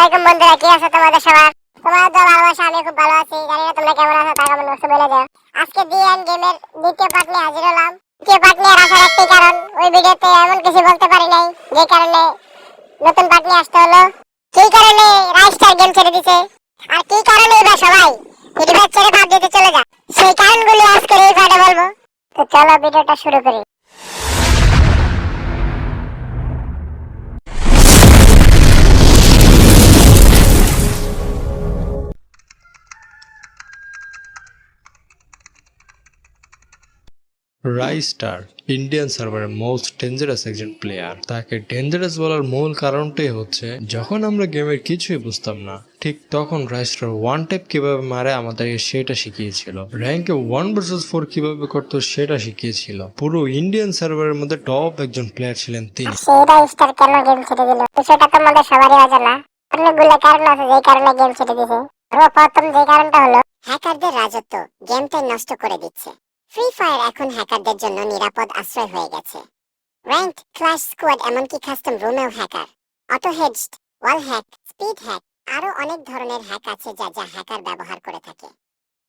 আলাইকুম বন্ধুরা, কি আছো তোমাদের সবার? তোমাদের তো ভালোবাসা, আমি খুব ভালো আছি। জানি না তোমরা কেমন আছো, তা কমেন্ট বক্সে বলে দাও। আজকে ডিএন গেমের দ্বিতীয় পার্ট নিয়ে হাজির হলাম। দ্বিতীয় পার্ট নিয়ে আসার একটাই কারণ, ওই ভিডিওতে এমন কিছু বলতে পারি নাই, যে কারণে নতুন পার্ট নিয়ে আসতে হলো। কি কারণে রাইস্টার গেম ছেড়ে দিছে, আর কি কারণে বা সবাই ফ্রি ফায়ার ছেড়ে ভাব দিতে চলে যায়, সেই কারণগুলো আজকে এই পার্টে বলবো। তো চলো ভিডিওটা শুরু করি। রাইস্টার ইন্ডিয়ান সার্ভারের মোস্ট ডেঞ্জারাস একজন প্লেয়ার। তাকে ডেঞ্জারাস বলার মূল কারণটাই হচ্ছে, যখন আমরা গেমের কিছুই বুঝতাম না, ঠিক তখন রাইস্টার ওয়ান ট্যাপ কিভাবে মারে আমাদেরকে সেটা শিখিয়েছিল। র্যাঙ্কে 1 vs 4 কিভাবে করতো সেটা শিখিয়েছিল। পুরো ইন্ডিয়ান সার্ভারের মধ্যে টপ একজন প্লেয়ার ছিলেন তিনি। সেই রাইস্টার কেন গেম ছেড়ে দিল, সেটা তোমাদের সবারই অজানা। অনেকগুলো কারণ আছে যে কারণে গেম ছেড়ে দিছে। প্রথম যে কারণটা হলো হ্যাকারদের রাজত্ব গেমটাই নষ্ট করে দিচ্ছে। ফ্রি ফায়ার এখন হ্যাকারদের জন্য নিরাপদ আশ্রয় হয়ে গেছে। র্যাঙ্কড, ক্ল্যাশ স্কোয়াড, এমনকি কাস্টম রুমেও হ্যাকার, অটো হেডসড, ওয়াল হ্যাক, স্পিড হ্যাক, আরো অনেক ধরনের হ্যাক আছে যা হ্যাকার ব্যবহার করে থাকে।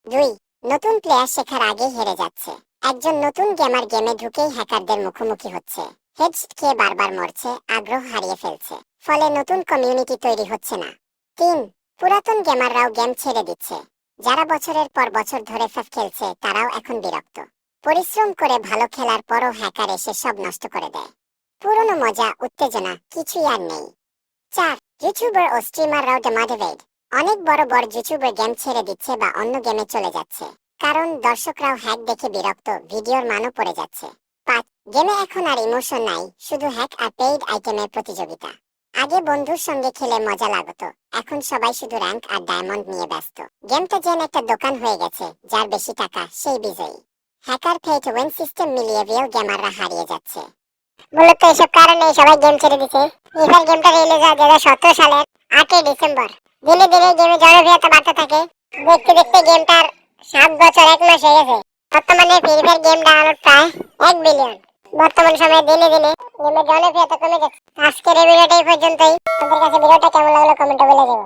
2. নতুন প্লেয়ার শেখার আগেই হেরে যাচ্ছে। একজন নতুন গেমার গেমে ঢুকেই হ্যাকারদের মুখোমুখি হচ্ছে, হেডসড খেয়ে বারবার মরছে, আগ্রহ হারিয়ে ফেলছে, ফলে নতুন কমিউনিটি তৈরি হচ্ছে না। 3. পুরাতন গেমাররাও গেম ছেড়ে দিচ্ছে। যারা বছরের পর বছর ধরে ফেফ খেলছে তারাও এখন বিরক্ত। পরিশ্রম করে ভালো খেলার পরও হ্যাকার এসে সব নষ্ট করে দেয়। পুরনো মজা, উত্তেজনা কিছুই আর নেই। 4. ইউটিউবার ও স্ট্রিমাররাও ডিমোটিভেট। অনেক বড় বড় ইউটিউবার গেম ছেড়ে দিচ্ছে বা অন্য গেমে চলে যাচ্ছে, কারণ দর্শকরাও হ্যাক দেখে বিরক্ত, ভিডিওর মানও পড়ে যাচ্ছে। 5. গেমে এখন আর ইমোশন নাই, শুধু হ্যাক আর পেইড আইটেমের প্রতিযোগিতা। আগে বন্ধুর সঙ্গে খেলে মজা লাগতো, এখন সবাই শুধু র্যাঙ্ক আর ডায়মন্ড নিয়ে ব্যস্ত। গেমটা যেন একটা দোকান হয়ে গেছে, যার বেশি টাকা সেই বিজয়ী। Hacker pay to win system মিলিয়ে রিয়েল গেমাররা হারিয়ে যাচ্ছে। মূলত এসব কারণে সবাই গেম ছেড়ে দিছে। এবার গেমটা রিলিজ হয় 2017 সালের 8ই ডিসেম্বর। ধীরে ধীরে গেমের জনপ্রিয়তা বাড়তে থাকে। দেখতে দেখতে গেমটার 7 বছর 1 মাস হয়ে গেছে। বর্তমানে ফ্রি ফায়ার গেম ডাউনলোড প্রায় 1 বিলিয়ন। বর্তমান সময়ে দিনে দিনে গেমের জনপ্রিয়তা কমে যাচ্ছে। আজকের এই ভিডিওটা এই পর্যন্তই। তোমাদের কাছে ভিডিওটা কেমন লাগলো কমেন্টে বলে যাও।